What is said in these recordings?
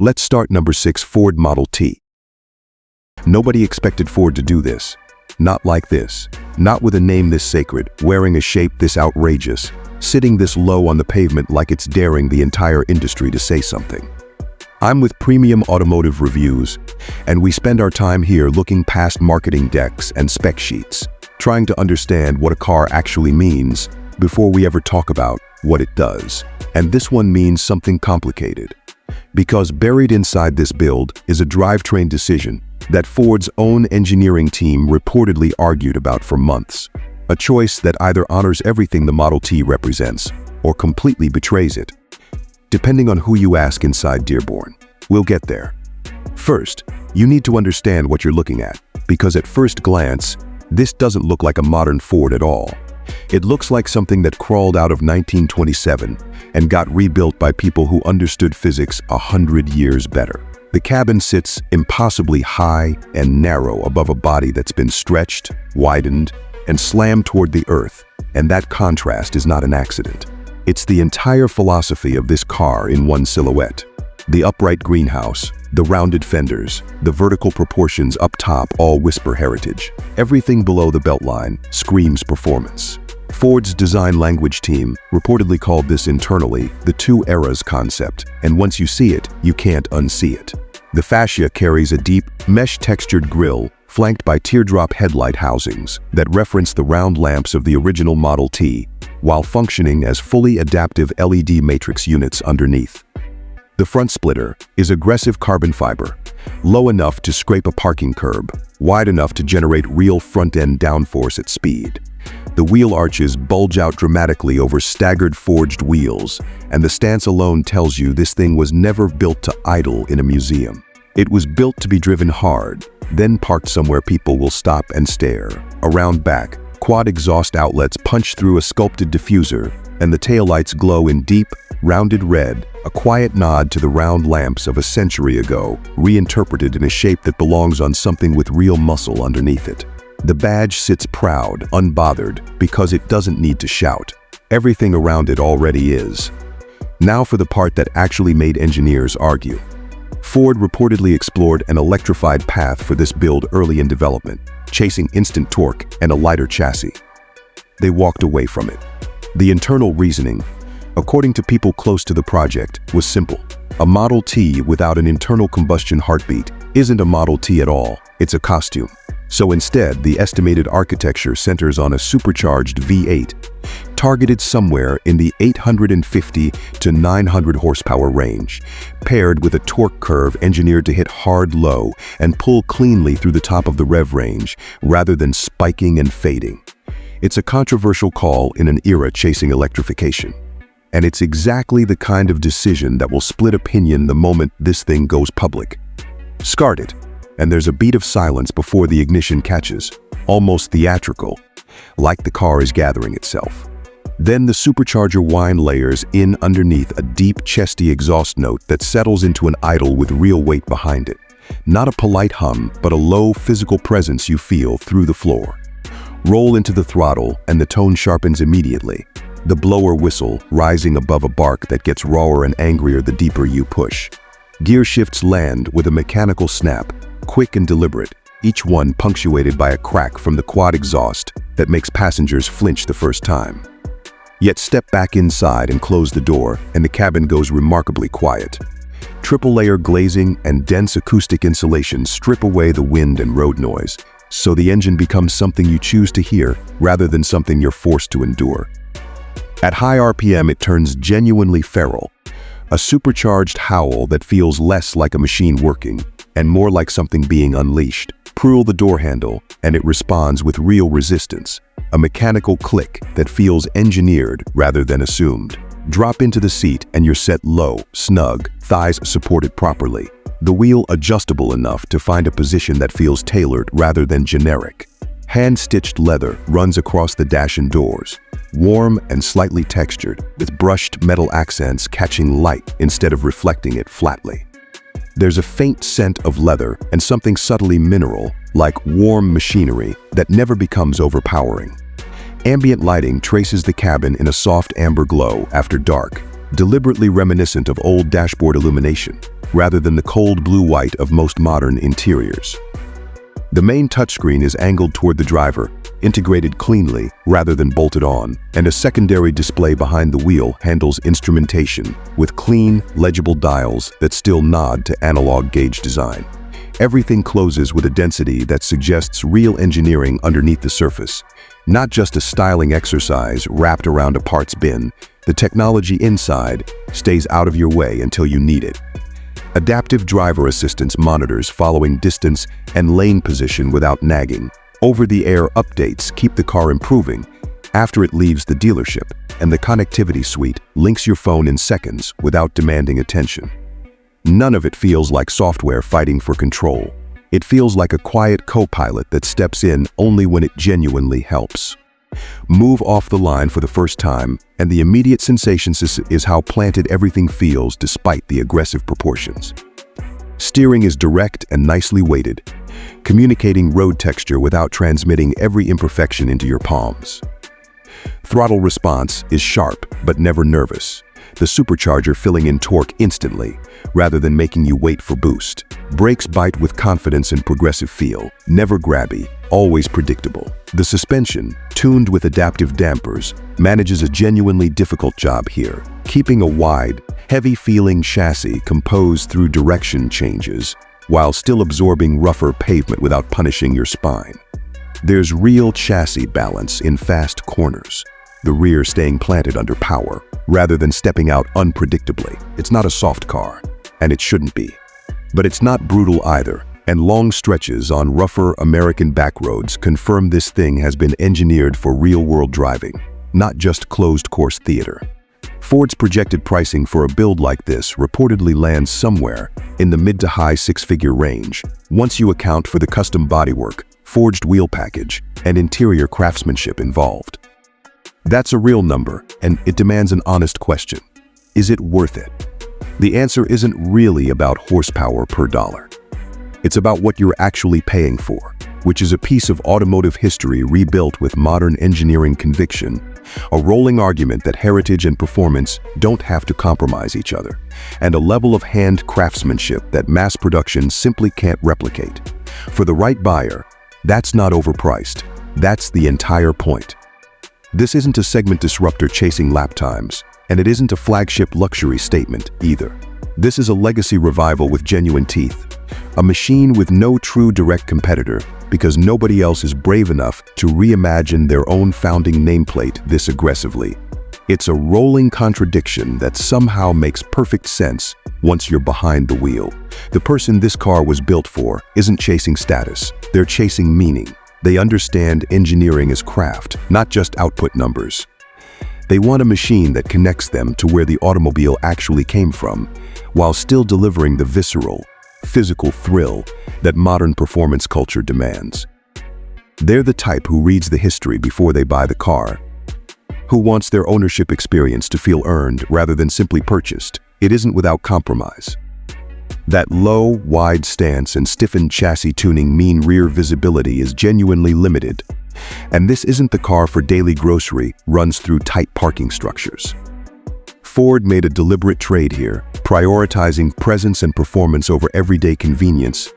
Let's start number 6, Ford Model T. Nobody expected Ford to do this. Not like this. Not with a name this sacred, wearing a shape this outrageous, sitting this low on the pavement like it's daring the entire industry to say something. I'm with Premium Automotive Reviews, and we spend our time here looking past marketing decks and spec sheets, trying to understand what a car actually means before we ever talk about what it does. And this one means something complicated. Because buried inside this build is a drivetrain decision that Ford's own engineering team reportedly argued about for months. A choice that either honors everything the Model T represents or completely betrays it, depending on who you ask inside Dearborn. We'll get there. First, you need to understand what you're looking at, because at first glance, this doesn't look like a modern Ford at all. It looks like something that crawled out of 1927 and got rebuilt by people who understood physics 100 years better. The cabin sits impossibly high and narrow above a body that's been stretched, widened, and slammed toward the earth, and that contrast is not an accident. It's the entire philosophy of this car in one silhouette. The upright greenhouse, the rounded fenders, the vertical proportions up top all whisper heritage. Everything below the beltline screams performance. Ford's design language team reportedly called this internally the two eras concept, and once you see it, you can't unsee it. The fascia carries a deep, mesh-textured grille flanked by teardrop headlight housings that reference the round lamps of the original Model T, while functioning as fully adaptive LED matrix units underneath. The front splitter is aggressive carbon fiber, low enough to scrape a parking curb, wide enough to generate real front-end downforce at speed. The wheel arches bulge out dramatically over staggered forged wheels, and the stance alone tells you this thing was never built to idle in a museum. It was built to be driven hard, then parked somewhere people will stop and stare. Around back, quad exhaust outlets punch through a sculpted diffuser, and the taillights glow in deep, rounded red, a quiet nod to the round lamps of a century ago, reinterpreted in a shape that belongs on something with real muscle underneath it. The badge sits proud, unbothered, because it doesn't need to shout. Everything around it already is. Now for the part that actually made engineers argue. Ford reportedly explored an electrified path for this build early in development, chasing instant torque and a lighter chassis. They walked away from it. The internal reasoning, according to people close to the project, was simple. A Model T without an internal combustion heartbeat isn't a Model T at all, it's a costume. So instead, the estimated architecture centers on a supercharged V8, targeted somewhere in the 850 to 900 horsepower range, paired with a torque curve engineered to hit hard low and pull cleanly through the top of the rev range, rather than spiking and fading. It's a controversial call in an era chasing electrification. And it's exactly the kind of decision that will split opinion the moment this thing goes public. Start it, and there's a beat of silence before the ignition catches, almost theatrical, like the car is gathering itself. Then the supercharger whine layers in underneath a deep, chesty exhaust note that settles into an idle with real weight behind it. Not a polite hum, but a low physical presence you feel through the floor. Roll into the throttle, and the tone sharpens immediately. The blower whistle rising above a bark that gets rawer and angrier the deeper you push. Gear shifts land with a mechanical snap, quick and deliberate, each one punctuated by a crack from the quad exhaust that makes passengers flinch the first time. Yet step back inside and close the door, and the cabin goes remarkably quiet. Triple-layer glazing and dense acoustic insulation strip away the wind and road noise, so the engine becomes something you choose to hear rather than something you're forced to endure. At high RPM, it turns genuinely feral, a supercharged howl that feels less like a machine working and more like something being unleashed. Pull the door handle, and it responds with real resistance, a mechanical click that feels engineered rather than assumed. Drop into the seat, and you're set low, snug, thighs supported properly. The wheel adjustable enough to find a position that feels tailored rather than generic. Hand-stitched leather runs across the dash and doors, warm and slightly textured, with brushed metal accents catching light instead of reflecting it flatly. There's a faint scent of leather and something subtly mineral, like warm machinery, that never becomes overpowering. Ambient lighting traces the cabin in a soft amber glow after dark, deliberately reminiscent of old dashboard illumination, rather than the cold blue-white of most modern interiors. The main touchscreen is angled toward the driver, integrated cleanly rather than bolted on, and a secondary display behind the wheel handles instrumentation with clean, legible dials that still nod to analog gauge design. Everything closes with a density that suggests real engineering underneath the surface, not just a styling exercise wrapped around a parts bin. The technology inside stays out of your way until you need it. Adaptive driver assistance monitors following distance and lane position without nagging. Over-the-air updates keep the car improving after it leaves the dealership, and the connectivity suite links your phone in seconds without demanding attention. None of it feels like software fighting for control. It feels like a quiet co-pilot that steps in only when it genuinely helps. Move off the line for the first time, and the immediate sensation is how planted everything feels despite the aggressive proportions. Steering is direct and nicely weighted, communicating road texture without transmitting every imperfection into your palms. Throttle response is sharp but never nervous, the supercharger filling in torque instantly, rather than making you wait for boost. Brakes bite with confidence and progressive feel, never grabby, always predictable. The suspension, tuned with adaptive dampers, manages a genuinely difficult job here, keeping a wide, heavy-feeling chassis composed through direction changes, while still absorbing rougher pavement without punishing your spine. There's real chassis balance in fast corners, the rear staying planted under power, rather than stepping out unpredictably. It's not a soft car, and it shouldn't be. But it's not brutal either, and long stretches on rougher American backroads confirm this thing has been engineered for real-world driving, not just closed-course theater. Ford's projected pricing for a build like this reportedly lands somewhere in the mid to high six-figure range, once you account for the custom bodywork, forged wheel package, and interior craftsmanship involved. That's a real number, and it demands an honest question. Is it worth it? The answer isn't really about horsepower per dollar. It's about what you're actually paying for, which is a piece of automotive history rebuilt with modern engineering conviction, a rolling argument that heritage and performance don't have to compromise each other, and a level of hand craftsmanship that mass production simply can't replicate. For the right buyer, that's not overpriced. That's the entire point. This isn't a segment disruptor chasing lap times, and it isn't a flagship luxury statement either. This is a legacy revival with genuine teeth, a machine with no true direct competitor because nobody else is brave enough to reimagine their own founding nameplate this aggressively. It's a rolling contradiction that somehow makes perfect sense once you're behind the wheel. The person this car was built for isn't chasing status, they're chasing meaning. They understand engineering as craft, not just output numbers. They want a machine that connects them to where the automobile actually came from, while still delivering the visceral, physical thrill that modern performance culture demands. They're the type who reads the history before they buy the car, who wants their ownership experience to feel earned rather than simply purchased. It isn't without compromise. That low, wide stance and stiffened chassis tuning mean rear visibility is genuinely limited. And this isn't the car for daily grocery runs through tight parking structures. Ford made a deliberate trade here, prioritizing presence and performance over everyday convenience.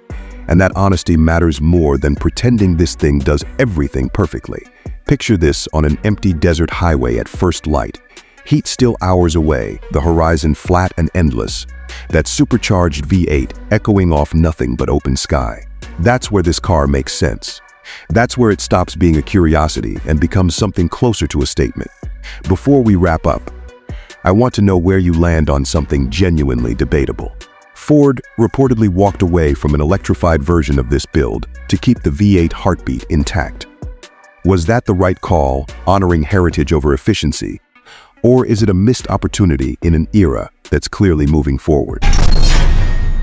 And that honesty matters more than pretending this thing does everything perfectly. Picture this on an empty desert highway at first light. Heat still hours away, the horizon flat and endless. That supercharged V8 echoing off nothing but open sky. That's where this car makes sense. That's where it stops being a curiosity and becomes something closer to a statement. Before we wrap up, I want to know where you land on something genuinely debatable. Ford reportedly walked away from an electrified version of this build to keep the V8 heartbeat intact. Was that the right call, honoring heritage over efficiency? Or is it a missed opportunity in an era that's clearly moving forward?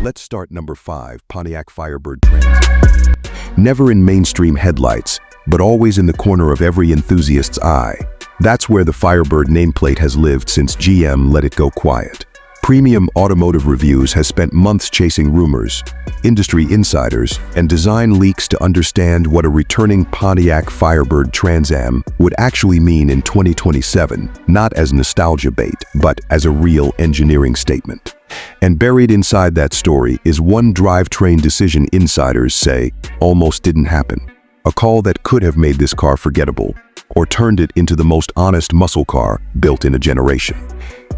Let's start number 5, Pontiac Firebird Trans Am. Never in mainstream headlights, but always in the corner of every enthusiast's eye. That's where the Firebird nameplate has lived since GM let it go quiet. Premium Automotive Reviews has spent months chasing rumors, industry insiders, and design leaks to understand what a returning Pontiac Firebird Trans Am would actually mean in 2027, not as nostalgia bait, but as a real engineering statement. And buried inside that story is one drivetrain decision insiders say almost didn't happen. A call that could have made this car forgettable, or turned it into the most honest muscle car built in a generation.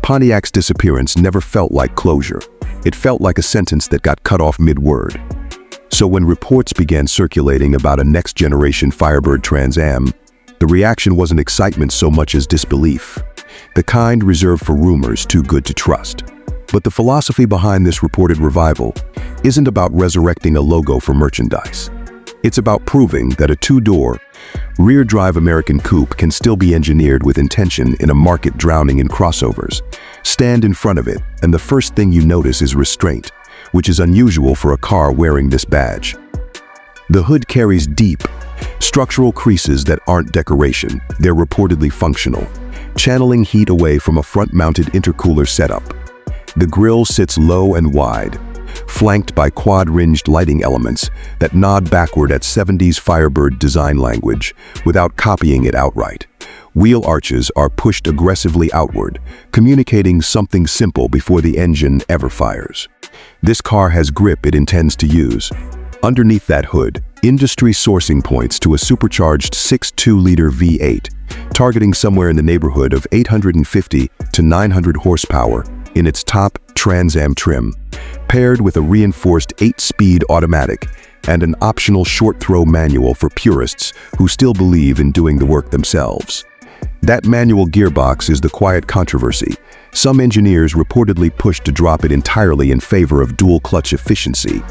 Pontiac's disappearance never felt like closure. It felt like a sentence that got cut off mid-word. So when reports began circulating about a next-generation Firebird Trans Am, the reaction wasn't excitement so much as disbelief, the kind reserved for rumors too good to trust. But the philosophy behind this reported revival isn't about resurrecting a logo for merchandise. It's about proving that a two-door, rear-drive American coupe can still be engineered with intention in a market drowning in crossovers. Stand in front of it, and the first thing you notice is restraint, which is unusual for a car wearing this badge. The hood carries deep, structural creases that aren't decoration. They're reportedly functional, channeling heat away from a front-mounted intercooler setup. The grille sits low and wide, flanked by quad-ringed lighting elements that nod backward at 70s Firebird design language without copying it outright. Wheel arches are pushed aggressively outward, communicating something simple before the engine ever fires. This car has grip it intends to use. Underneath that hood, industry sourcing points to a supercharged 6.2-liter V8, targeting somewhere in the neighborhood of 850 to 900 horsepower in its top Trans Am trim, paired with a reinforced 8-speed automatic and an optional short-throw manual for purists who still believe in doing the work themselves. That manual gearbox is the quiet controversy. Some engineers reportedly pushed to drop it entirely in favor of dual-clutch efficiency.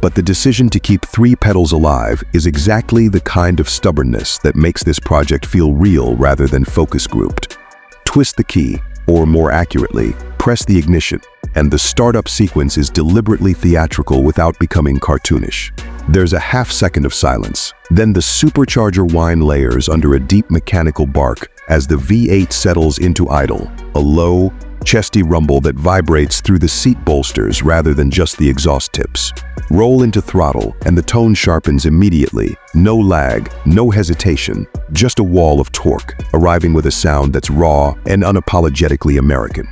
But the decision to keep 3 pedals alive is exactly the kind of stubbornness that makes this project feel real rather than focus-grouped. Twist the key, or more accurately, press the ignition, and the startup sequence is deliberately theatrical without becoming cartoonish. There's a half-second of silence. Then the supercharger whine layers under a deep mechanical bark as the V8 settles into idle, a low, chesty rumble that vibrates through the seat bolsters rather than just the exhaust tips. Roll into throttle, and the tone sharpens immediately. No lag, no hesitation, just a wall of torque, arriving with a sound that's raw and unapologetically American.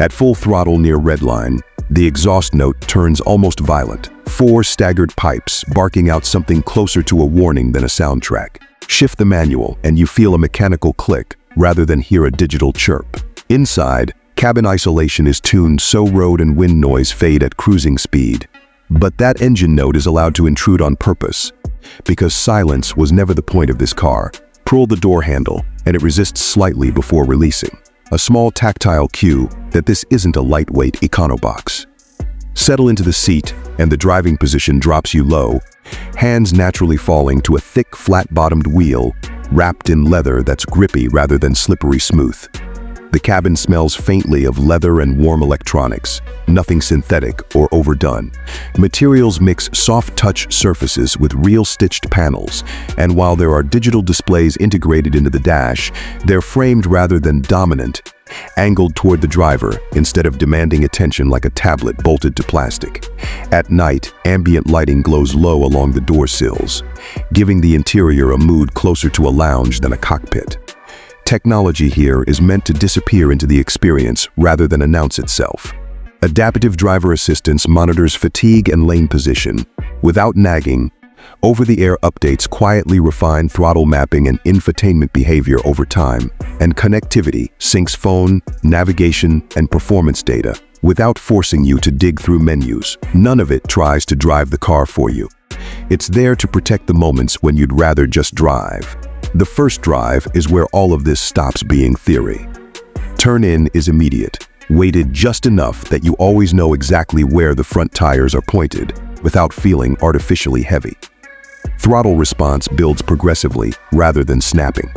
At full throttle near redline, the exhaust note turns almost violent. 4 staggered pipes barking out something closer to a warning than a soundtrack. Shift the manual, and you feel a mechanical click rather than hear a digital chirp. Inside, cabin isolation is tuned so road and wind noise fade at cruising speed. But that engine note is allowed to intrude on purpose, because silence was never the point of this car. Pull the door handle, and it resists slightly before releasing. A small tactile cue that this isn't a lightweight econobox. Settle into the seat, and the driving position drops you low, hands naturally falling to a thick, flat-bottomed wheel, wrapped in leather that's grippy rather than slippery smooth. The cabin smells faintly of leather and warm electronics, nothing synthetic or overdone. Materials mix soft-touch surfaces with real stitched panels, and while there are digital displays integrated into the dash, they're framed rather than dominant, angled toward the driver instead of demanding attention like a tablet bolted to plastic. At night, ambient lighting glows low along the door sills, giving the interior a mood closer to a lounge than a cockpit. Technology here is meant to disappear into the experience rather than announce itself. Adaptive driver assistance monitors fatigue and lane position. Without nagging, over-the-air updates quietly refine throttle mapping and infotainment behavior over time, and connectivity syncs phone, navigation, and performance data without forcing you to dig through menus. None of it tries to drive the car for you. It's there to protect the moments when you'd rather just drive. The first drive is where all of this stops being theory. Turn-in is immediate, weighted just enough that you always know exactly where the front tires are pointed, without feeling artificially heavy. Throttle response builds progressively rather than snapping,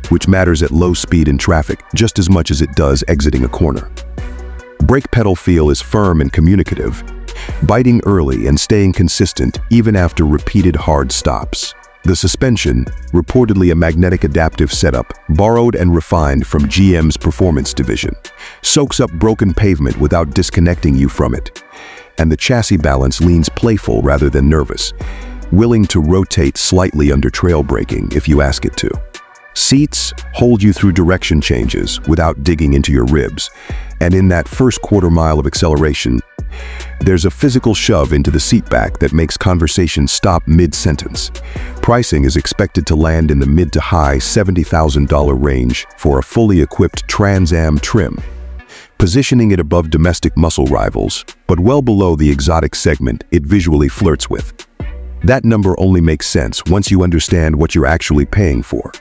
which matters at low speed in traffic just as much as it does exiting a corner. Brake pedal feel is firm and communicative, biting early and staying consistent even after repeated hard stops. The suspension, reportedly a magnetic adaptive setup, borrowed and refined from GM's performance division, soaks up broken pavement without disconnecting you from it. And the chassis balance leans playful rather than nervous, willing to rotate slightly under trail braking if you ask it to. Seats hold you through direction changes without digging into your ribs, and in that first quarter mile of acceleration, there's a physical shove into the seat back that makes conversation stop mid-sentence. Pricing is expected to land in the mid to high $70,000 range for a fully equipped Trans Am trim, positioning it above domestic muscle rivals, but well below the exotic segment it visually flirts with. That number only makes sense once you understand what you're actually paying for.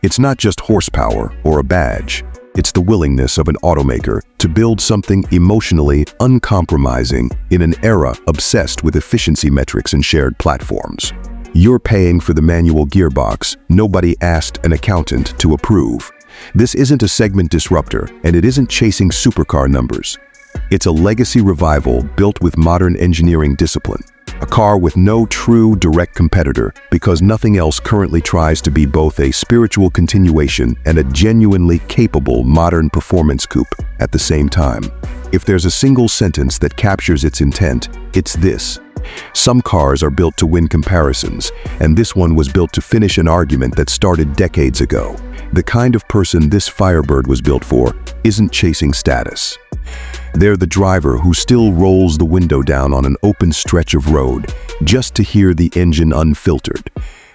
It's not just horsepower or a badge. It's the willingness of an automaker to build something emotionally uncompromising in an era obsessed with efficiency metrics and shared platforms. You're paying for the manual gearbox nobody asked an accountant to approve. This isn't a segment disruptor, and it isn't chasing supercar numbers. It's a legacy revival built with modern engineering discipline. A car with no true direct competitor because nothing else currently tries to be both a spiritual continuation and a genuinely capable modern performance coupe at the same time. If there's a single sentence that captures its intent, it's this: some cars are built to win comparisons, and this one was built to finish an argument that started decades ago. The kind of person this Firebird was built for isn't chasing status. They're the driver who still rolls the window down on an open stretch of road just to hear the engine unfiltered.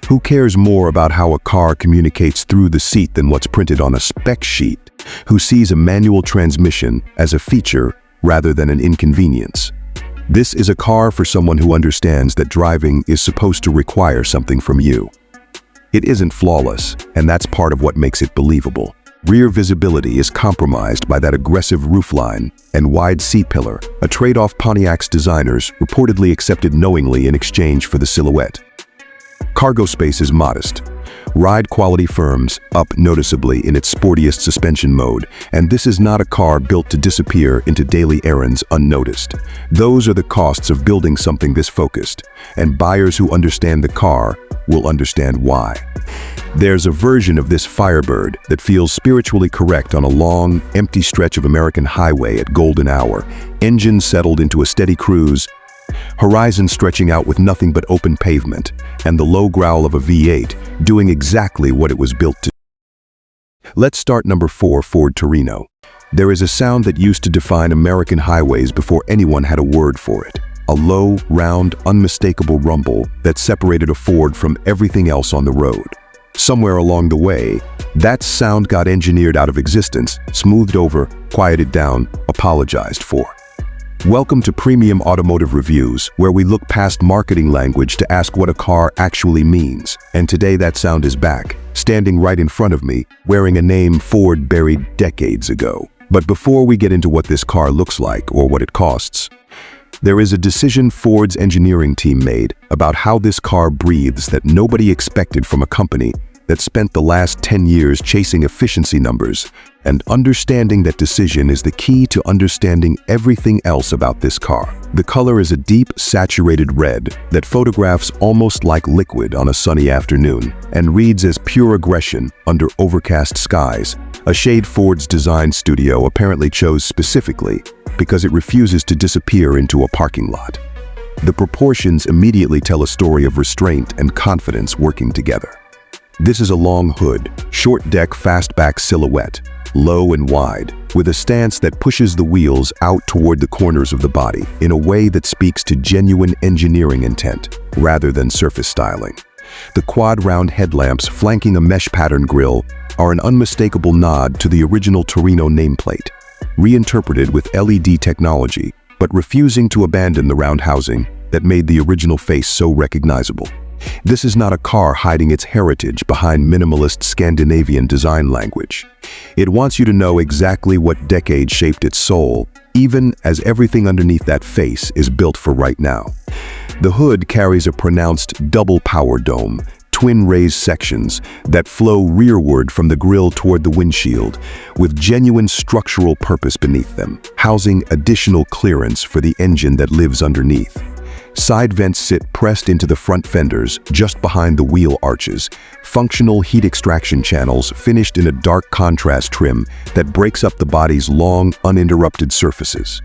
Who cares more about how a car communicates through the seat than what's printed on a spec sheet? Who sees a manual transmission as a feature rather than an inconvenience? This is a car for someone who understands that driving is supposed to require something from you. It isn't flawless, and that's part of what makes it believable. Rear visibility is compromised by that aggressive roofline and wide C-pillar, a trade-off Pontiac's designers reportedly accepted knowingly in exchange for the silhouette. Cargo space is modest. Ride quality firms up noticeably in its sportiest suspension mode, and this is not a car built to disappear into daily errands unnoticed. Those are the costs of building something this focused, and buyers who understand the car will understand why. There's a version of this Firebird that feels spiritually correct on a long, empty stretch of American highway at golden hour, engine settled into a steady cruise, horizon stretching out with nothing but open pavement, and the low growl of a V8 doing exactly what it was built to. Let's start number 4, Ford Torino. There is a sound that used to define American highways before anyone had a word for it. A low, round, unmistakable rumble that separated a Ford from everything else on the road. Somewhere along the way, that sound got engineered out of existence, smoothed over, quieted down, apologized for. Welcome to Premium Automotive Reviews, where we look past marketing language to ask what a car actually means. And today that sound is back, standing right in front of me, wearing a name Ford buried decades ago. But before we get into what this car looks like or what it costs, there is a decision Ford's engineering team made about how this car breathes that nobody expected from a company that spent the last 10 years chasing efficiency numbers, and understanding that decision is the key to understanding everything else about this car. The color is a deep, saturated red that photographs almost like liquid on a sunny afternoon and reads as pure aggression under overcast skies, a shade Ford's design studio apparently chose specifically because it refuses to disappear into a parking lot. The proportions immediately tell a story of restraint and confidence working together. This is a long hood, short deck fastback silhouette, low and wide, with a stance that pushes the wheels out toward the corners of the body in a way that speaks to genuine engineering intent rather than surface styling. The quad-round headlamps flanking a mesh pattern grille are an unmistakable nod to the original Torino nameplate, reinterpreted with LED technology, but refusing to abandon the round housing that made the original face so recognizable. This is not a car hiding its heritage behind minimalist Scandinavian design language. It wants you to know exactly what decade shaped its soul, even as everything underneath that face is built for right now. The hood carries a pronounced double power dome, twin raised sections that flow rearward from the grille toward the windshield, with genuine structural purpose beneath them, housing additional clearance for the engine that lives underneath. Side vents sit pressed into the front fenders, just behind the wheel arches. Functional heat extraction channels finished in a dark contrast trim that breaks up the body's long, uninterrupted surfaces.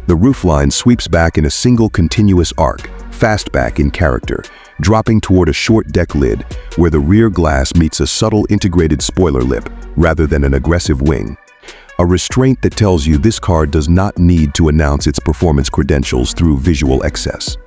The roofline sweeps back in a single continuous arc, fastback in character, dropping toward a short deck lid where the rear glass meets a subtle integrated spoiler lip rather than an aggressive wing. A restraint that tells you this car does not need to announce its performance credentials through visual excess.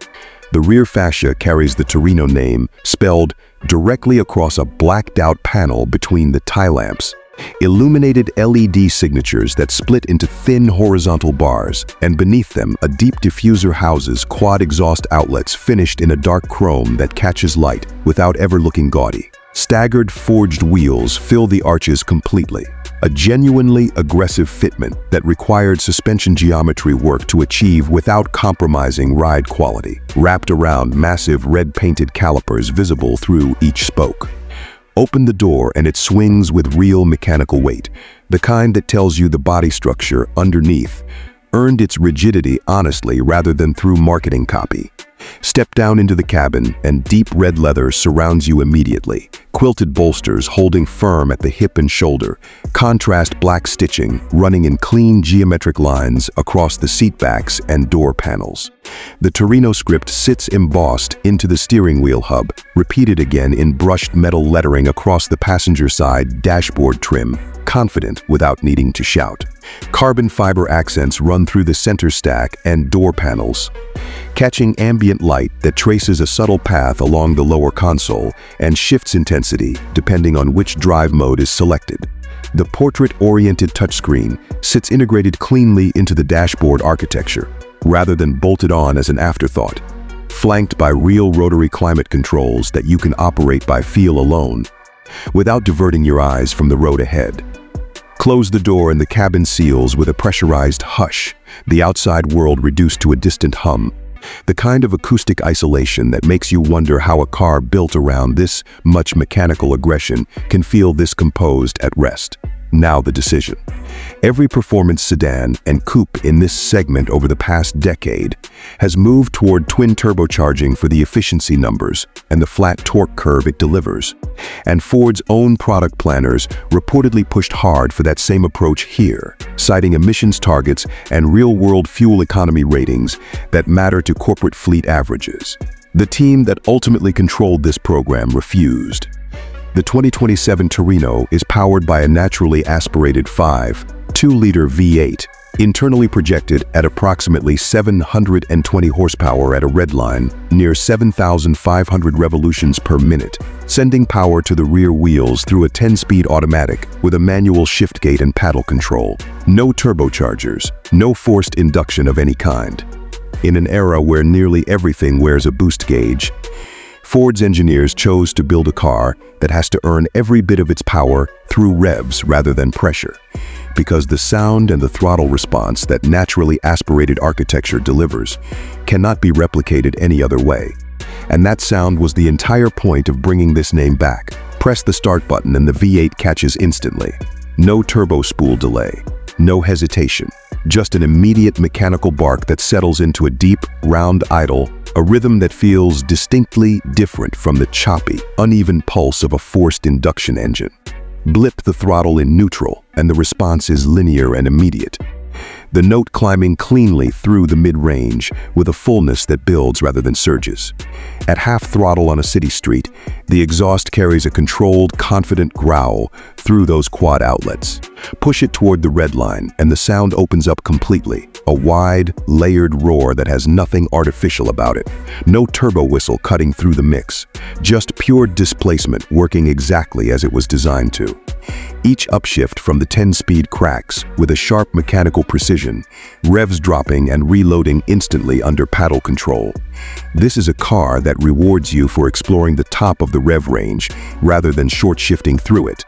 The rear fascia carries the Torino name spelled directly across a blacked-out panel between the tie lamps. Illuminated LED signatures that split into thin horizontal bars, and beneath them a deep diffuser houses quad exhaust outlets finished in a dark chrome that catches light without ever looking gaudy. Staggered forged wheels fill the arches completely, a genuinely aggressive fitment that required suspension geometry work to achieve without compromising ride quality, wrapped around massive red-painted calipers visible through each spoke. Open the door and it swings with real mechanical weight, the kind that tells you the body structure underneath earned its rigidity honestly rather than through marketing copy. Step down into the cabin and deep red leather surrounds you immediately. Quilted bolsters holding firm at the hip and shoulder. Contrast black stitching running in clean geometric lines across the seat backs and door panels. The Torino script sits embossed into the steering wheel hub, repeated again in brushed metal lettering across the passenger side dashboard trim, confident without needing to shout. Carbon fiber accents run through the center stack and door panels, catching ambient light that traces a subtle path along the lower console and shifts intensity depending on which drive mode is selected. The portrait-oriented touchscreen sits integrated cleanly into the dashboard architecture, rather than bolted on as an afterthought, flanked by real rotary climate controls that you can operate by feel alone, without diverting your eyes from the road ahead. Close the door and the cabin seals with a pressurized hush, the outside world reduced to a distant hum. The kind of acoustic isolation that makes you wonder how a car built around this much mechanical aggression can feel this composed at rest. Now the decision. Every performance sedan and coupe in this segment over the past decade has moved toward twin turbocharging for the efficiency numbers and the flat torque curve it delivers. And Ford's own product planners reportedly pushed hard for that same approach here, citing emissions targets and real-world fuel economy ratings that matter to corporate fleet averages. The team that ultimately controlled this program refused. The 2027 Torino is powered by a naturally aspirated 5.2-liter V8, internally projected at approximately 720 horsepower at a redline, near 7,500 revolutions per minute, sending power to the rear wheels through a 10-speed automatic with a manual shiftgate and paddle control. No turbochargers, no forced induction of any kind. In an era where nearly everything wears a boost gauge, Ford's engineers chose to build a car that has to earn every bit of its power through revs rather than pressure, because the sound and the throttle response that naturally aspirated architecture delivers cannot be replicated any other way. And that sound was the entire point of bringing this name back. Press the start button and the V8 catches instantly. No turbo spool delay, no hesitation, just an immediate mechanical bark that settles into a deep, round idle, a rhythm that feels distinctly different from the choppy, uneven pulse of a forced induction engine. Blip the throttle in neutral, and the response is linear and immediate. The note climbing cleanly through the mid-range with a fullness that builds rather than surges. At half throttle on a city street, the exhaust carries a controlled, confident growl through those quad outlets. Push it toward the red line, and the sound opens up completely, a wide, layered roar that has nothing artificial about it. No turbo whistle cutting through the mix, just pure displacement working exactly as it was designed to. Each upshift from the 10-speed cracks with a sharp mechanical precision, revs dropping and reloading instantly under paddle control. This is a car that rewards you for exploring the top of the rev range rather than short-shifting through it.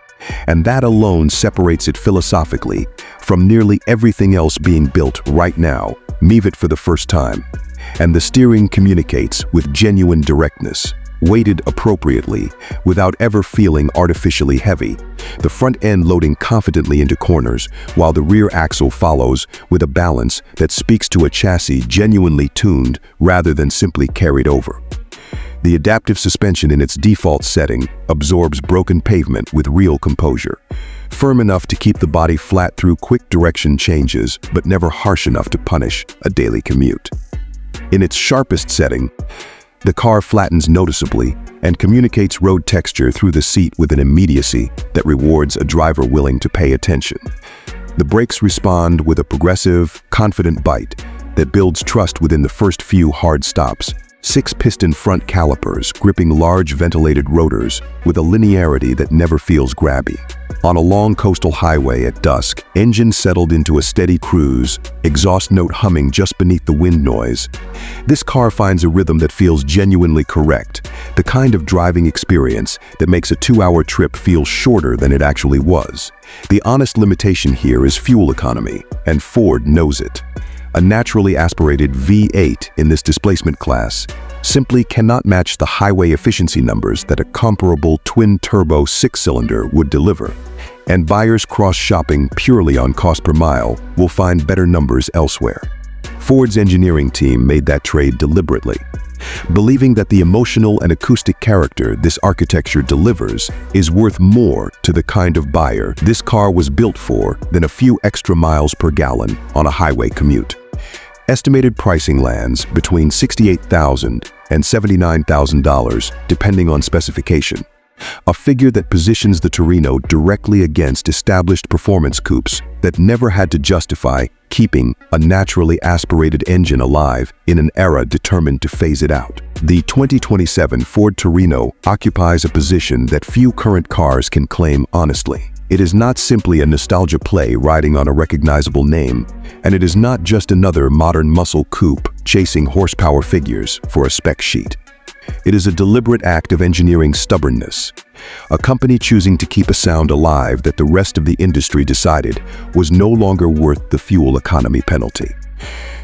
And that alone separates it philosophically from nearly everything else being built right now, move it for the first time. And the steering communicates with genuine directness. weighted appropriately, without ever feeling artificially heavy, the front end loading confidently into corners, while the rear axle follows with a balance that speaks to a chassis genuinely tuned rather than simply carried over. The adaptive suspension in its default setting absorbs broken pavement with real composure, firm enough to keep the body flat through quick direction changes, but never harsh enough to punish a daily commute. In its sharpest setting, the car flattens noticeably and communicates road texture through the seat with an immediacy that rewards a driver willing to pay attention. The brakes respond with a progressive, confident bite that builds trust within the first few hard stops. 6-piston front calipers gripping large ventilated rotors with a linearity that never feels grabby. On a long coastal highway at dusk, engine settled into a steady cruise, exhaust note humming just beneath the wind noise. This car finds a rhythm that feels genuinely correct, the kind of driving experience that makes a 2-hour trip feel shorter than it actually was. The honest limitation here is fuel economy, and Ford knows it. A naturally aspirated V8 in this displacement class simply cannot match the highway efficiency numbers that a comparable twin-turbo 6-cylinder would deliver, and buyers cross-shopping purely on cost per mile will find better numbers elsewhere. Ford's engineering team made that trade deliberately, believing that the emotional and acoustic character this architecture delivers is worth more to the kind of buyer this car was built for than a few extra miles per gallon on a highway commute. Estimated pricing lands between $68,000 and $79,000 depending on specification, a figure that positions the Torino directly against established performance coupes that never had to justify keeping a naturally aspirated engine alive in an era determined to phase it out. The 2027 Ford Torino occupies a position that few current cars can claim honestly. It is not simply a nostalgia play riding on a recognizable name, and it is not just another modern muscle coupe chasing horsepower figures for a spec sheet. It is a deliberate act of engineering stubbornness, a company choosing to keep a sound alive that the rest of the industry decided was no longer worth the fuel economy penalty.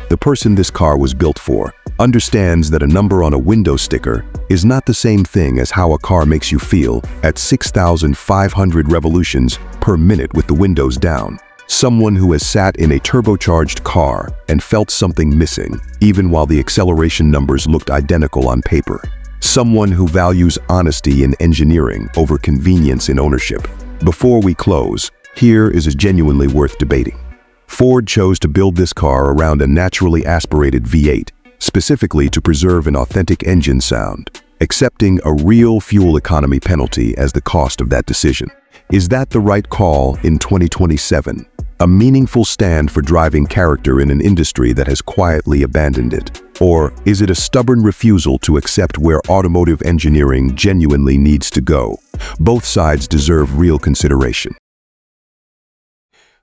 The person this car was built for understands that a number on a window sticker is not the same thing as how a car makes you feel at 6,500 revolutions per minute with the windows down. Someone who has sat in a turbocharged car and felt something missing, even while the acceleration numbers looked identical on paper. Someone who values honesty in engineering over convenience in ownership. Before we close, here is a genuinely worth debating. Ford chose to build this car around a naturally aspirated V8, specifically to preserve an authentic engine sound, accepting a real fuel economy penalty as the cost of that decision. Is that the right call in 2027? A meaningful stand for driving character in an industry that has quietly abandoned it? Or is it a stubborn refusal to accept where automotive engineering genuinely needs to go? Both sides deserve real consideration.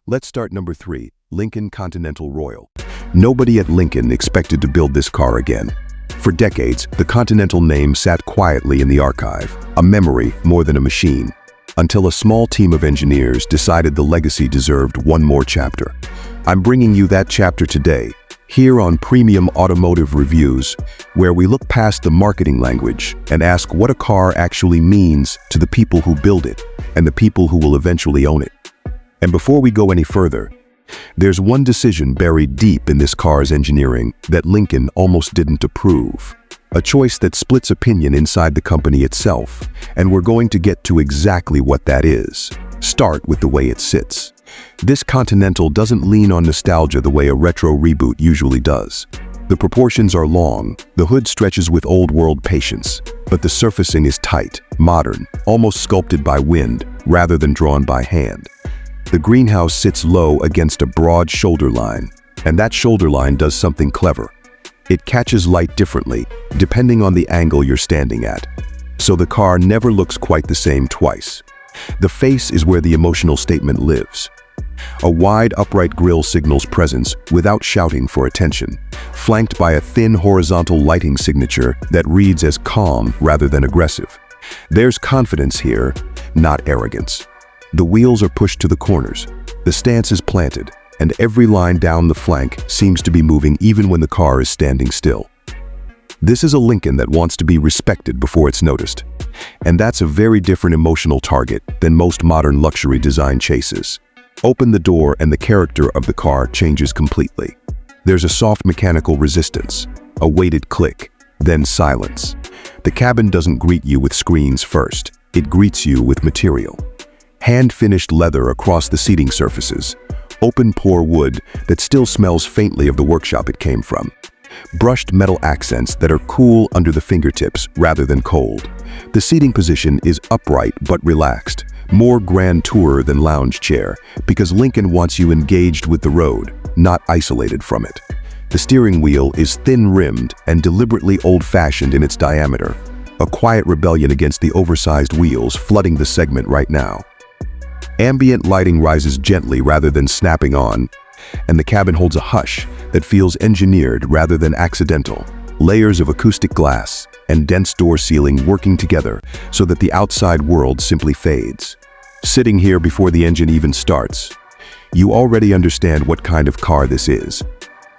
Let's start number 3, Lincoln Continental Royal. Nobody at Lincoln expected to build this car again. For decades, the Continental name sat quietly in the archive, a memory more than a machine, until a small team of engineers decided the legacy deserved one more chapter. I'm bringing you that chapter today, here on Premium Automotive Reviews, where we look past the marketing language and ask what a car actually means to the people who build it and the people who will eventually own it. And before we go any further, there's one decision buried deep in this car's engineering that Lincoln almost didn't approve. A choice that splits opinion inside the company itself, and we're going to get to exactly what that is. Start with the way it sits. This Continental doesn't lean on nostalgia the way a retro reboot usually does. The proportions are long, the hood stretches with old-world patience, but the surfacing is tight, modern, almost sculpted by wind rather than drawn by hand. The greenhouse sits low against a broad shoulder line, and that shoulder line does something clever. It catches light differently, depending on the angle you're standing at, so the car never looks quite the same twice. The face is where the emotional statement lives. A wide, upright grille signals presence without shouting for attention, flanked by a thin horizontal lighting signature that reads as calm rather than aggressive. There's confidence here, not arrogance. The wheels are pushed to the corners, the stance is planted, and every line down the flank seems to be moving even when the car is standing still. This is a Lincoln that wants to be respected before it's noticed. And that's a very different emotional target than most modern luxury design chases. Open the door and the character of the car changes completely. There's a soft mechanical resistance, a weighted click, then silence. The cabin doesn't greet you with screens first, it greets you with material. Hand-finished leather across the seating surfaces, open-pore wood that still smells faintly of the workshop it came from. Brushed metal accents that are cool under the fingertips rather than cold. The seating position is upright but relaxed, more grand tourer than lounge chair, because Lincoln wants you engaged with the road, not isolated from it. The steering wheel is thin-rimmed and deliberately old-fashioned in its diameter, a quiet rebellion against the oversized wheels flooding the segment right now. Ambient lighting rises gently rather than snapping on, and the cabin holds a hush that feels engineered rather than accidental. Layers of acoustic glass and dense door sealing working together so that the outside world simply fades. Sitting here before the engine even starts, you already understand what kind of car this is.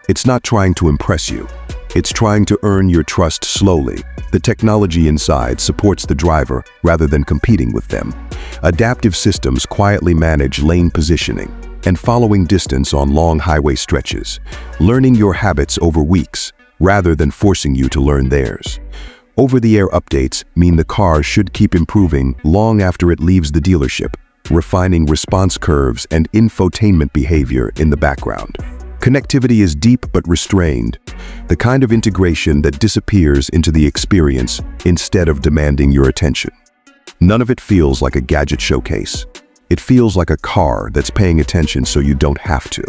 It's not trying to impress you. It's trying to earn your trust slowly. The technology inside supports the driver rather than competing with them. Adaptive systems quietly manage lane positioning and following distance on long highway stretches, learning your habits over weeks rather than forcing you to learn theirs. Over-the-air updates mean the car should keep improving long after it leaves the dealership, refining response curves and infotainment behavior in the background. Connectivity is deep but restrained, the kind of integration that disappears into the experience instead of demanding your attention. None of it feels like a gadget showcase. It feels like a car that's paying attention so you don't have to.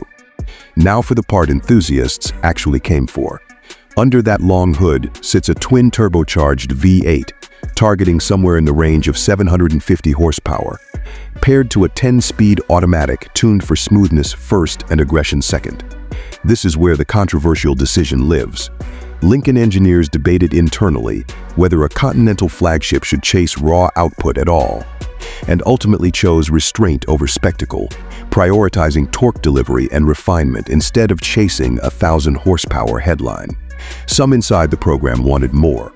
Now for the part enthusiasts actually came for. Under that long hood sits a twin-turbocharged V8, targeting somewhere in the range of 750 horsepower, paired to a 10-speed automatic tuned for smoothness first and aggression second. This is where the controversial decision lives. Lincoln engineers debated internally whether a Continental flagship should chase raw output at all, and ultimately chose restraint over spectacle, prioritizing torque delivery and refinement instead of chasing a 1,000-horsepower headline. Some inside the program wanted more.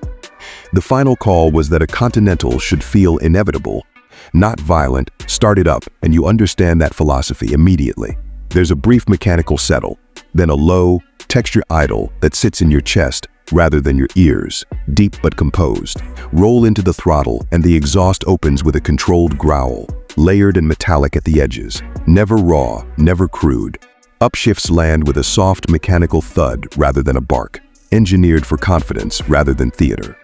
The final call was that a Continental should feel inevitable, not violent. Start it up, and you understand that philosophy immediately. There's a brief mechanical settle, then a low, texture idle that sits in your chest rather than your ears, deep but composed. Roll into the throttle and the exhaust opens with a controlled growl, layered and metallic at the edges, never raw, never crude. Upshifts land with a soft mechanical thud rather than a bark, engineered for confidence rather than theater.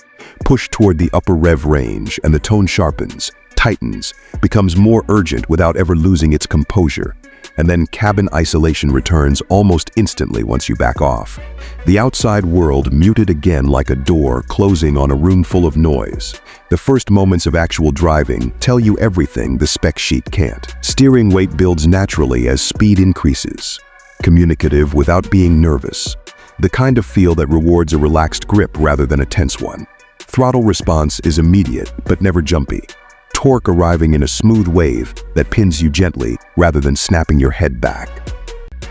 Push toward the upper rev range and the tone sharpens, tightens, becomes more urgent without ever losing its composure. And then cabin isolation returns almost instantly once you back off. The outside world muted again like a door closing on a room full of noise. The first moments of actual driving tell you everything the spec sheet can't. Steering weight builds naturally as speed increases. Communicative without being nervous. The kind of feel that rewards a relaxed grip rather than a tense one. Throttle response is immediate but never jumpy. Torque arriving in a smooth wave that pins you gently rather than snapping your head back.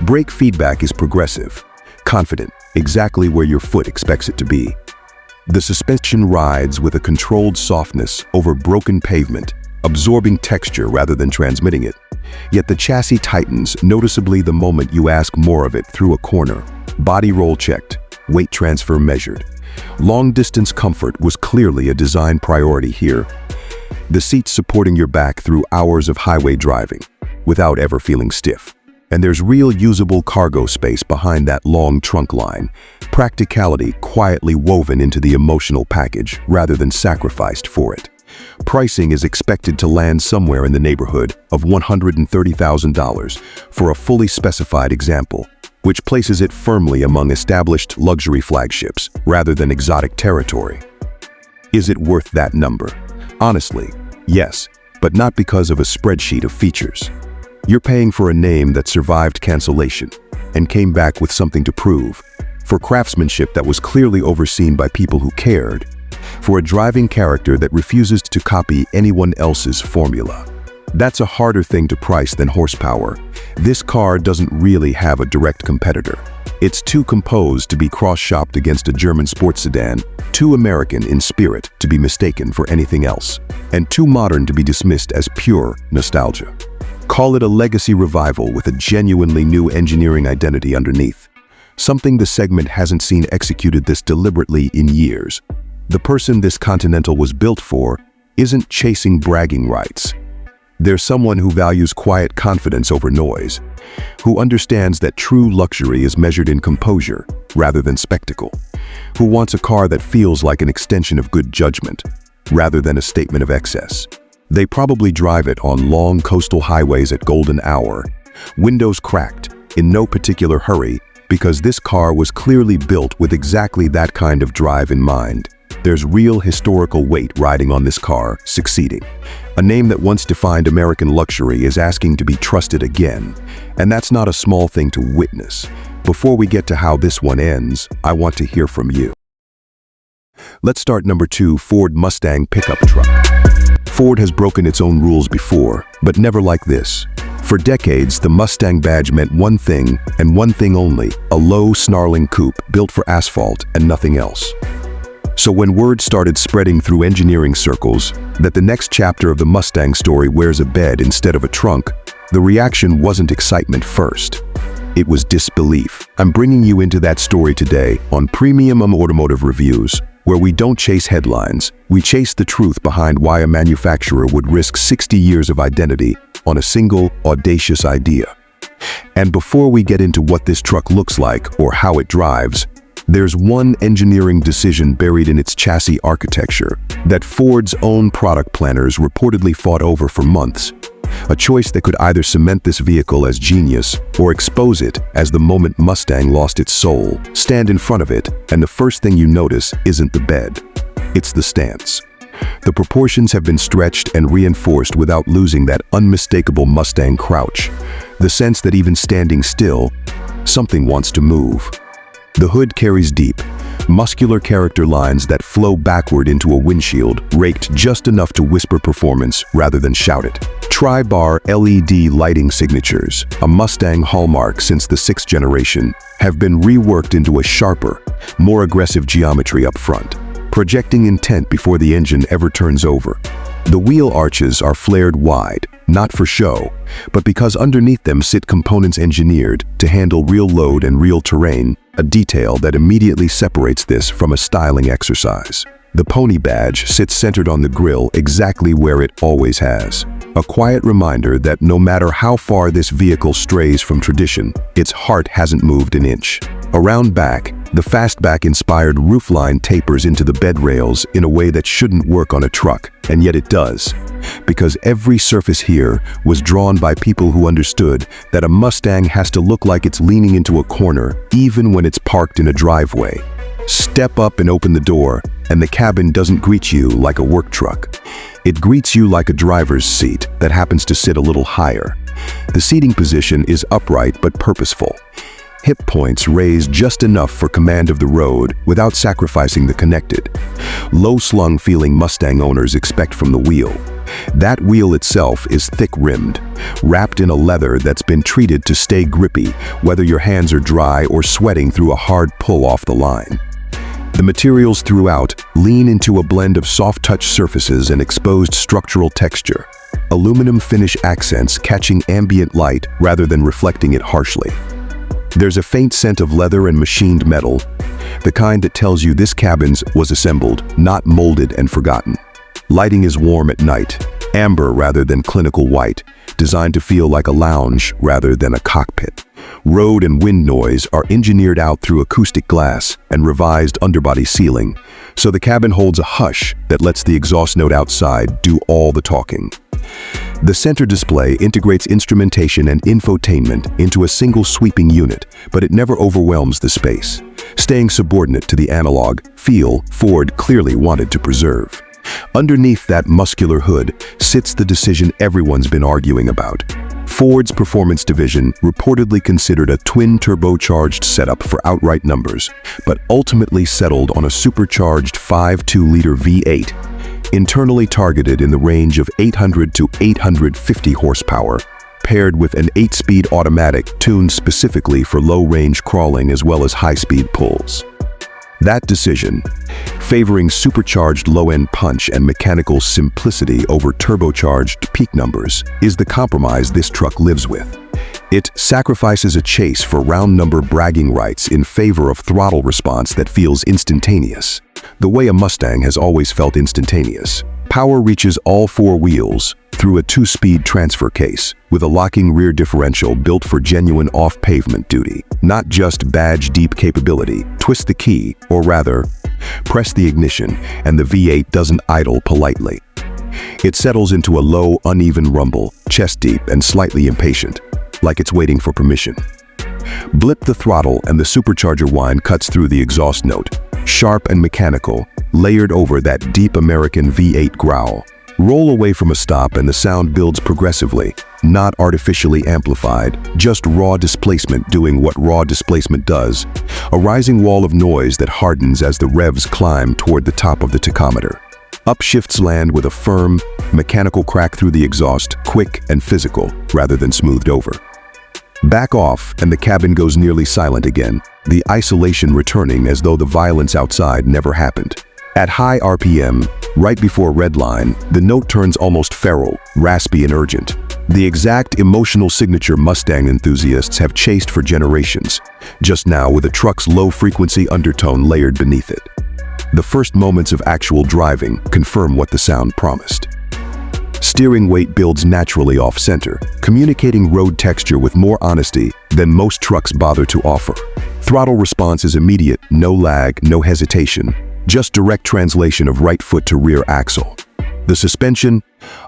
Brake feedback is progressive, confident, exactly where your foot expects it to be. The suspension rides with a controlled softness over broken pavement, absorbing texture rather than transmitting it. Yet the chassis tightens noticeably the moment you ask more of it through a corner. Body roll checked, weight transfer measured. Long-distance comfort was clearly a design priority here. The seats supporting your back through hours of highway driving, without ever feeling stiff. And there's real usable cargo space behind that long trunk line. Practicality quietly woven into the emotional package rather than sacrificed for it. Pricing is expected to land somewhere in the neighborhood of $130,000 for a fully specified example, which places it firmly among established luxury flagships rather than exotic territory. Is it worth that number? Honestly, yes, but not because of a spreadsheet of features. You're paying for a name that survived cancellation and came back with something to prove, for craftsmanship that was clearly overseen by people who cared, for a driving character that refuses to copy anyone else's formula. That's a harder thing to price than horsepower. This car doesn't really have a direct competitor. It's too composed to be cross-shopped against a German sports sedan, too American in spirit to be mistaken for anything else, and too modern to be dismissed as pure nostalgia. Call it a legacy revival with a genuinely new engineering identity underneath. Something the segment hasn't seen executed this deliberately in years. The person this Continental was built for isn't chasing bragging rights. They're someone who values quiet confidence over noise, who understands that true luxury is measured in composure rather than spectacle, who wants a car that feels like an extension of good judgment rather than a statement of excess. They probably drive it on long coastal highways at golden hour, windows cracked, in no particular hurry, because this car was clearly built with exactly that kind of drive in mind. There's real historical weight riding on this car succeeding. A name that once defined American luxury is asking to be trusted again, and that's not a small thing to witness. Before we get to how this one ends, I want to hear from you. Let's start number 2, Ford Mustang pickup truck. Ford has broken its own rules before, but never like this. For decades, the Mustang badge meant one thing, and one thing only: a low, snarling coupe built for asphalt and nothing else. So when word started spreading through engineering circles that the next chapter of the Mustang story wears a bed instead of a trunk, the reaction wasn't excitement first. It was disbelief. I'm bringing you into that story today on Premium Automotive Reviews, where we don't chase headlines, we chase the truth behind why a manufacturer would risk 60 years of identity on a single, audacious idea. And before we get into what this truck looks like or how it drives, there's one engineering decision buried in its chassis architecture that Ford's own product planners reportedly fought over for months. A choice that could either cement this vehicle as genius or expose it as the moment Mustang lost its soul. Stand in front of it, and the first thing you notice isn't the bed. It's the stance. The proportions have been stretched and reinforced without losing that unmistakable Mustang crouch. The sense that even standing still, something wants to move. The hood carries deep, muscular character lines that flow backward into a windshield, raked just enough to whisper performance rather than shout it. Tri-bar LED lighting signatures, a Mustang hallmark since the 6th generation, have been reworked into a sharper, more aggressive geometry up front, projecting intent before the engine ever turns over. The wheel arches are flared wide, not for show, but because underneath them sit components engineered to handle real load and real terrain, a detail that immediately separates this from a styling exercise. The pony badge sits centered on the grille exactly where it always has. A quiet reminder that no matter how far this vehicle strays from tradition, its heart hasn't moved an inch. Around back, the fastback-inspired roofline tapers into the bed rails in a way that shouldn't work on a truck, and yet it does. Because every surface here was drawn by people who understood that a Mustang has to look like it's leaning into a corner, even when it's parked in a driveway. Step up and open the door, and the cabin doesn't greet you like a work truck. It greets you like a driver's seat that happens to sit a little higher. The seating position is upright but purposeful. Hip points raised just enough for command of the road without sacrificing the connected. Low-slung feeling Mustang owners expect from the wheel. That wheel itself is thick-rimmed, wrapped in a leather that's been treated to stay grippy, whether your hands are dry or sweating through a hard pull off the line. The materials throughout lean into a blend of soft-touch surfaces and exposed structural texture. Aluminum finish accents catching ambient light rather than reflecting it harshly. There's a faint scent of leather and machined metal, the kind that tells you this cabin was assembled, not molded and forgotten. Lighting is warm at night, amber rather than clinical white, designed to feel like a lounge rather than a cockpit. Road and wind noise are engineered out through acoustic glass and revised underbody sealing, so the cabin holds a hush that lets the exhaust note outside do all the talking. The center display integrates instrumentation and infotainment into a single sweeping unit, but it never overwhelms the space, staying subordinate to the analog feel Ford clearly wanted to preserve. Underneath that muscular hood sits the decision everyone's been arguing about. Ford's performance division reportedly considered a twin turbocharged setup for outright numbers, but ultimately settled on a supercharged 5.2-liter V8, internally targeted in the range of 800 to 850 horsepower, paired with an 8-speed automatic tuned specifically for low-range crawling as well as high-speed pulls. That decision, favoring supercharged low-end punch and mechanical simplicity over turbocharged peak numbers, is the compromise this truck lives with. It sacrifices a chase for round-number bragging rights in favor of throttle response that feels instantaneous, the way a Mustang has always felt instantaneous. Power reaches all 4 wheels through a 2-speed transfer case with a locking rear differential built for genuine off-pavement duty, not just badge-deep capability. Twist the key, or rather, press the ignition, and the V8 doesn't idle politely. It settles into a low, uneven rumble, chest-deep and slightly impatient, like it's waiting for permission. Blip the throttle and the supercharger whine cuts through the exhaust note, sharp and mechanical, layered over that deep American V8 growl. Roll away from a stop and the sound builds progressively, not artificially amplified, just raw displacement doing what raw displacement does, a rising wall of noise that hardens as the revs climb toward the top of the tachometer. Upshifts land with a firm, mechanical crack through the exhaust, quick and physical, rather than smoothed over. Back off, and the cabin goes nearly silent again, the isolation returning as though the violence outside never happened. At high RPM, right before redline, the note turns almost feral, raspy and urgent. The exact emotional signature Mustang enthusiasts have chased for generations, just now with a truck's low-frequency undertone layered beneath it. The first moments of actual driving confirm what the sound promised. Steering weight builds naturally off-center, communicating road texture with more honesty than most trucks bother to offer. Throttle response is immediate, no lag, no hesitation, just direct translation of right foot to rear axle. The suspension,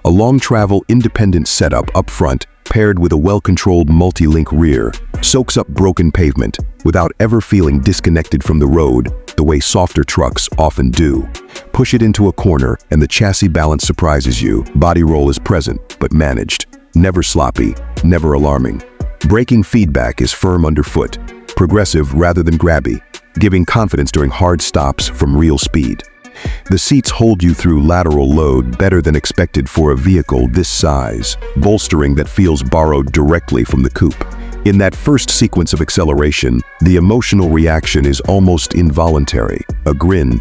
a long-travel independent setup up front, paired with a well-controlled multi-link rear, soaks up broken pavement without ever feeling disconnected from the road the way softer trucks often do. Push it into a corner and the chassis balance surprises you. Body roll is present, but managed. Never sloppy, never alarming. Braking feedback is firm underfoot, progressive rather than grabby, giving confidence during hard stops from real speed. The seats hold you through lateral load better than expected for a vehicle this size, bolstering that feels borrowed directly from the coupe. In that first sequence of acceleration, the emotional reaction is almost involuntary, a grin.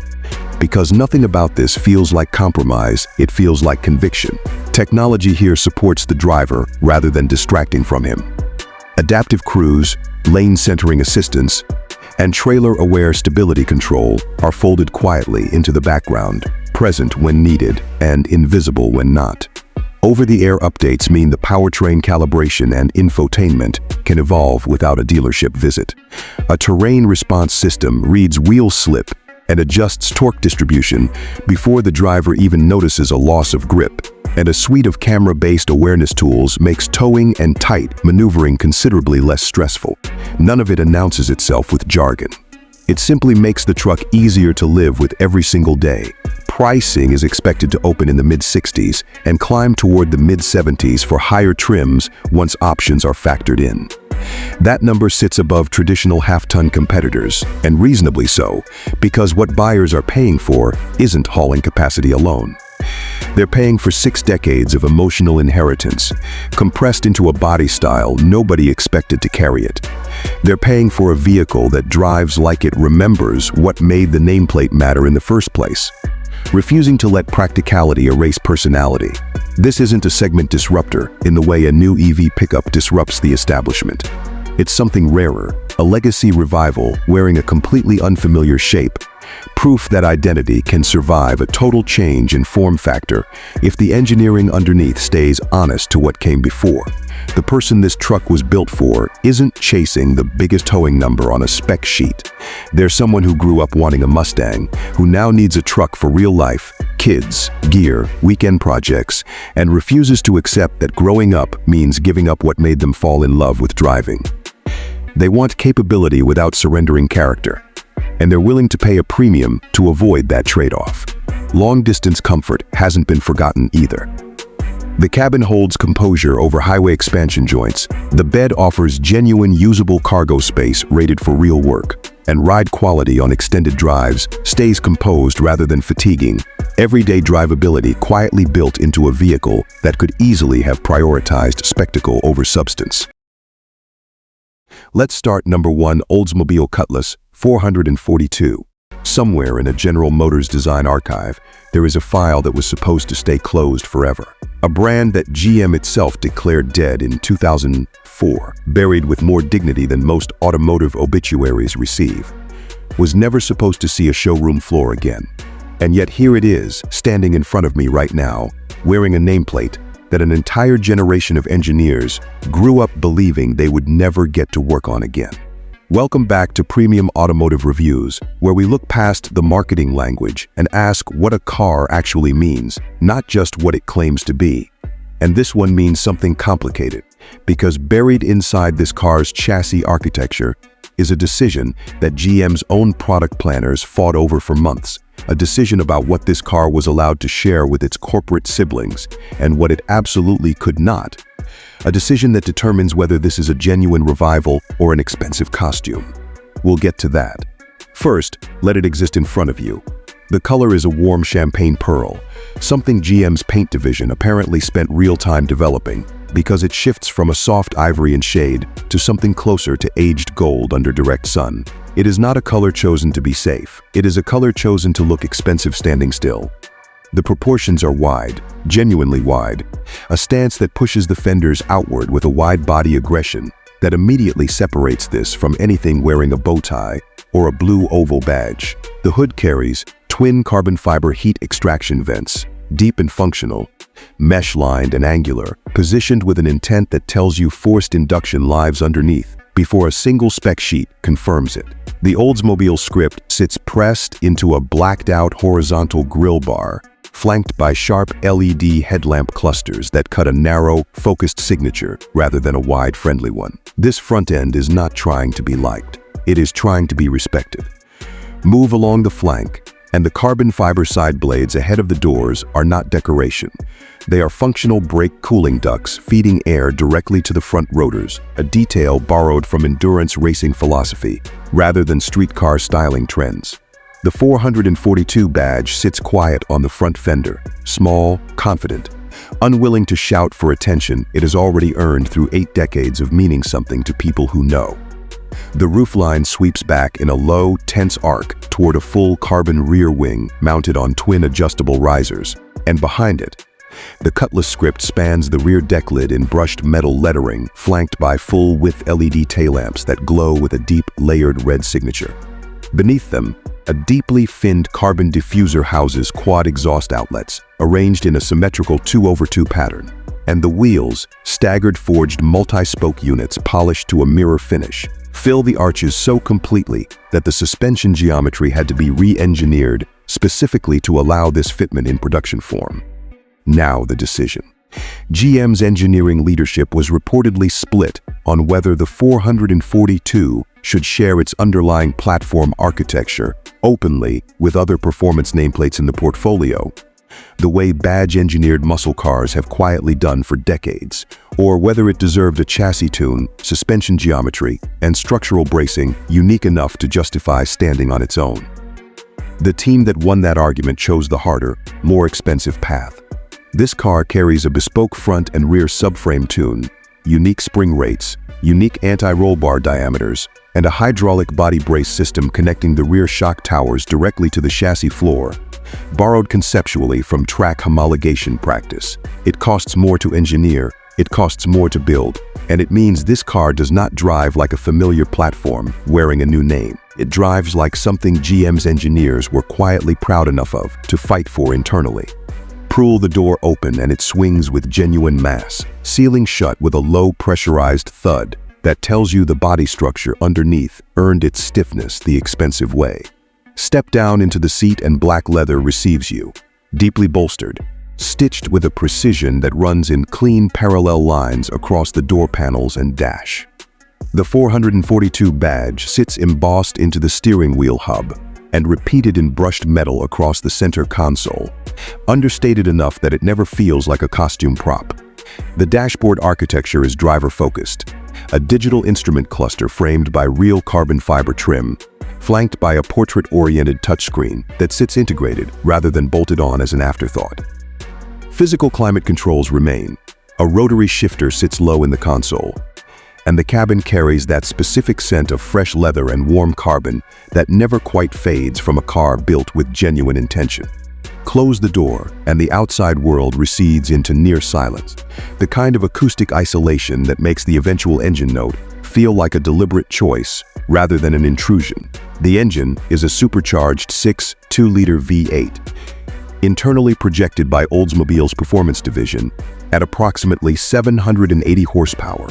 Because nothing about this feels like compromise, it feels like conviction. Technology here supports the driver rather than distracting from him. Adaptive cruise, lane centering assistance, and trailer-aware stability control are folded quietly into the background, present when needed and invisible when not. Over-the-air updates mean the powertrain calibration and infotainment can evolve without a dealership visit. A terrain response system reads wheel slip and adjusts torque distribution before the driver even notices a loss of grip. And a suite of camera-based awareness tools makes towing and tight maneuvering considerably less stressful. None of it announces itself with jargon. It simply makes the truck easier to live with every single day. Pricing is expected to open in the mid-60s and climb toward the mid-70s for higher trims once options are factored in. That number sits above traditional half-ton competitors, and reasonably so, because what buyers are paying for isn't hauling capacity alone. They're paying for 6 decades of emotional inheritance, compressed into a body style nobody expected to carry it. They're paying for a vehicle that drives like it remembers what made the nameplate matter in the first place, refusing to let practicality erase personality. This isn't a segment disruptor in the way a new EV pickup disrupts the establishment. It's something rarer, a legacy revival wearing a completely unfamiliar shape, proof that identity can survive a total change in form factor if the engineering underneath stays honest to what came before. The person this truck was built for isn't chasing the biggest towing number on a spec sheet. They're someone who grew up wanting a Mustang, who now needs a truck for real life, kids, gear, weekend projects, and refuses to accept that growing up means giving up what made them fall in love with driving. They want capability without surrendering character, and they're willing to pay a premium to avoid that trade-off. Long-distance comfort hasn't been forgotten either. The cabin holds composure over highway expansion joints. The bed offers genuine usable cargo space rated for real work. and ride quality on extended drives stays composed rather than fatiguing. Everyday drivability quietly built into a vehicle that could easily have prioritized spectacle over substance. Let's start number 1, Oldsmobile Cutlass 442. Somewhere in a General Motors design archive, there is a file that was supposed to stay closed forever. A brand that GM itself declared dead in 2004, buried with more dignity than most automotive obituaries receive, was never supposed to see a showroom floor again. And yet here it is, standing in front of me right now, wearing a nameplate that an entire generation of engineers grew up believing they would never get to work on again. Welcome back to Premium Automotive Reviews, where we look past the marketing language and ask what a car actually means, not just what it claims to be. And this one means something complicated, because buried inside this car's chassis architecture is a decision that GM's own product planners fought over for months, a decision about what this car was allowed to share with its corporate siblings and what it absolutely could not. A decision that determines whether this is a genuine revival or an expensive costume. We'll get to that. First, let it exist in front of you. The color is a warm champagne pearl, something GM's paint division apparently spent real time developing, because it shifts from a soft ivory in shade to something closer to aged gold under direct sun. It is not a color chosen to be safe. It is a color chosen to look expensive standing still. The proportions are wide, genuinely wide, a stance that pushes the fenders outward with a wide body aggression that immediately separates this from anything wearing a bow tie or a blue oval badge. The hood carries twin carbon fiber heat extraction vents, deep and functional, mesh-lined and angular, positioned with an intent that tells you forced induction lives underneath before a single spec sheet confirms it. The Oldsmobile script sits pressed into a blacked-out horizontal grille bar, flanked by sharp LED headlamp clusters that cut a narrow, focused signature rather than a wide, friendly one. This front end is not trying to be liked. It is trying to be respected. Move along the flank, and the carbon fiber side blades ahead of the doors are not decoration. They are functional brake cooling ducts feeding air directly to the front rotors, a detail borrowed from endurance racing philosophy rather than streetcar styling trends. The 442 badge sits quiet on the front fender, small, confident. Unwilling to shout for attention, it has already earned through 8 decades of meaning something to people who know. The roofline sweeps back in a low, tense arc toward a full carbon rear wing mounted on twin adjustable risers, and behind it, the Cutlass script spans the rear deck lid in brushed metal lettering, flanked by full-width LED taillamps that glow with a deep, layered red signature. Beneath them, a deeply finned carbon diffuser houses quad exhaust outlets, arranged in a symmetrical 2/2 pattern. And the wheels, staggered forged multi-spoke units polished to a mirror finish, fill the arches so completely that the suspension geometry had to be re-engineered specifically to allow this fitment in production form. Now the decision. GM's engineering leadership was reportedly split on whether the 442 should share its underlying platform architecture openly with other performance nameplates in the portfolio, the way badge-engineered muscle cars have quietly done for decades, or whether it deserved a chassis tune, suspension geometry, and structural bracing unique enough to justify standing on its own. The team that won that argument chose the harder, more expensive path. This car carries a bespoke front and rear subframe tune, unique spring rates, unique anti-roll bar diameters, and a hydraulic body brace system connecting the rear shock towers directly to the chassis floor, borrowed conceptually from track homologation practice. It costs more to engineer, it costs more to build, and it means this car does not drive like a familiar platform wearing a new name. It drives like something GM's engineers were quietly proud enough of to fight for internally. Pull the door open and it swings with genuine mass, sealing shut with a low pressurized thud that tells you the body structure underneath earned its stiffness the expensive way. Step down into the seat and black leather receives you, deeply bolstered, stitched with a precision that runs in clean parallel lines across the door panels and dash. The 442 badge sits embossed into the steering wheel hub and repeated in brushed metal across the center console, understated enough that it never feels like a costume prop. The dashboard architecture is driver-focused, a digital instrument cluster framed by real carbon fiber trim, flanked by a portrait-oriented touchscreen that sits integrated rather than bolted on as an afterthought. Physical climate controls remain. A rotary shifter sits low in the console, and the cabin carries that specific scent of fresh leather and warm carbon that never quite fades from a car built with genuine intention. Close the door, and the outside world recedes into near silence, the kind of acoustic isolation that makes the eventual engine note feel like a deliberate choice rather than an intrusion. The engine is a supercharged 6.2-liter V8, internally projected by Oldsmobile's performance division at approximately 780 horsepower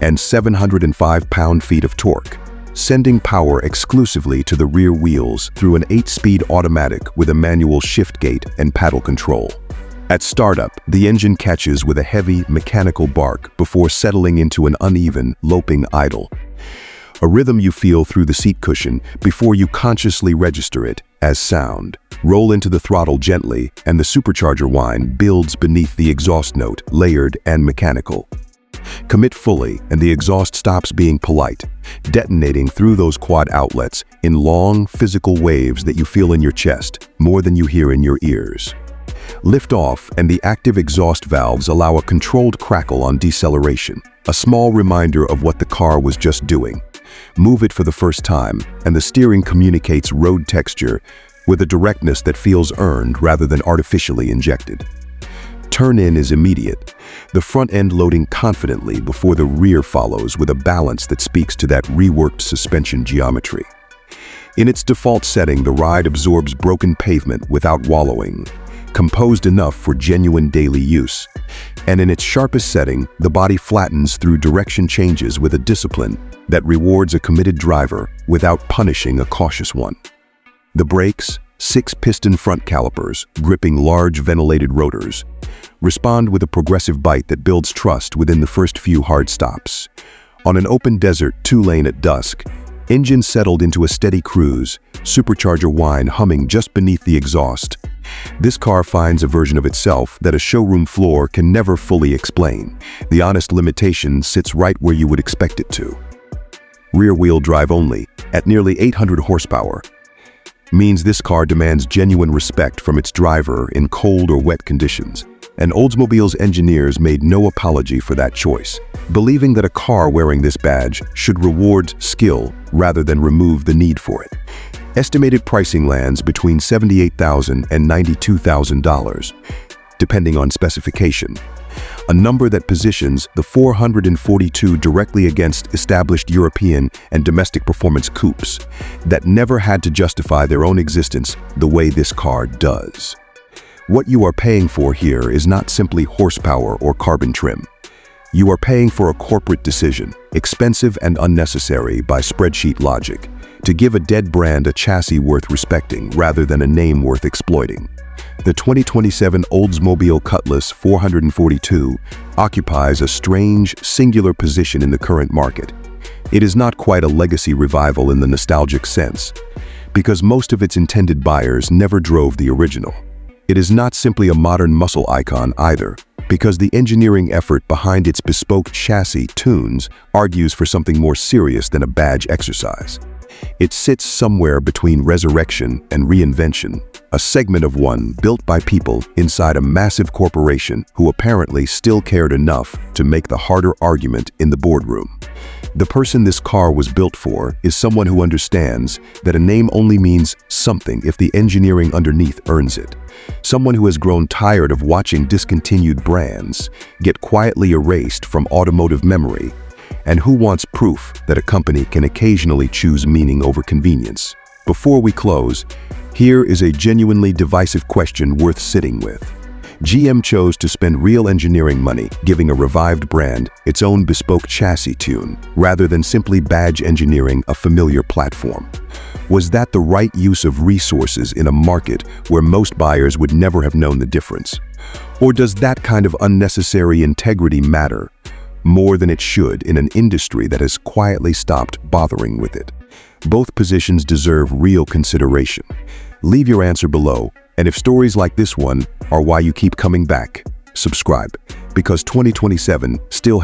and 705 pound-feet of torque, sending power exclusively to the rear wheels through an 8-speed automatic with a manual shift gate and paddle control. At startup, the engine catches with a heavy, mechanical bark before settling into an uneven, loping idle, a rhythm you feel through the seat cushion before you consciously register it as sound. Roll into the throttle gently, and the supercharger whine builds beneath the exhaust note, layered and mechanical. Commit fully, and the exhaust stops being polite, detonating through those quad outlets in long, physical waves that you feel in your chest, more than you hear in your ears. Lift off, and the active exhaust valves allow a controlled crackle on deceleration, a small reminder of what the car was just doing. Move it for the first time, and the steering communicates road texture with a directness that feels earned rather than artificially injected. Turn-in is immediate, the front end loading confidently before the rear follows with a balance that speaks to that reworked suspension geometry. In its default setting, the ride absorbs broken pavement without wallowing, composed enough for genuine daily use. And in its sharpest setting, the body flattens through direction changes with a discipline that rewards a committed driver without punishing a cautious one. The brakes, 6-piston front calipers, gripping large ventilated rotors, respond with a progressive bite that builds trust within the first few hard stops. On an open desert 2-lane at dusk, engine settled into a steady cruise, supercharger whine humming just beneath the exhaust. This car finds a version of itself that a showroom floor can never fully explain. The honest limitation sits right where you would expect it to. Rear-wheel drive only, at nearly 800 horsepower, means this car demands genuine respect from its driver in cold or wet conditions. And Oldsmobile's engineers made no apology for that choice, believing that a car wearing this badge should reward skill rather than remove the need for it. Estimated pricing lands between $78,000 and $92,000, depending on specification, a number that positions the 442 directly against established European and domestic performance coupes that never had to justify their own existence the way this car does. What you are paying for here is not simply horsepower or carbon trim. You are paying for a corporate decision, expensive and unnecessary by spreadsheet logic, to give a dead brand a chassis worth respecting rather than a name worth exploiting. The 2027 Oldsmobile Cutlass 442 occupies a strange, singular position in the current market. It is not quite a legacy revival in the nostalgic sense, because most of its intended buyers never drove the original. It is not simply a modern muscle icon either, because the engineering effort behind its bespoke chassis tunes argues for something more serious than a badge exercise. It sits somewhere between resurrection and reinvention, a segment of one built by people inside a massive corporation who apparently still cared enough to make the harder argument in the boardroom. The person this car was built for is someone who understands that a name only means something if the engineering underneath earns it. Someone who has grown tired of watching discontinued brands get quietly erased from automotive memory, and who wants proof that a company can occasionally choose meaning over convenience. Before we close, here is a genuinely divisive question worth sitting with. GM chose to spend real engineering money giving a revived brand its own bespoke chassis tune, rather than simply badge engineering a familiar platform. Was that the right use of resources in a market where most buyers would never have known the difference? Or does that kind of unnecessary integrity matter more than it should in an industry that has quietly stopped bothering with it? Both positions deserve real consideration. Leave your answer below, and if stories like this one are why you keep coming back, subscribe, because 2027 still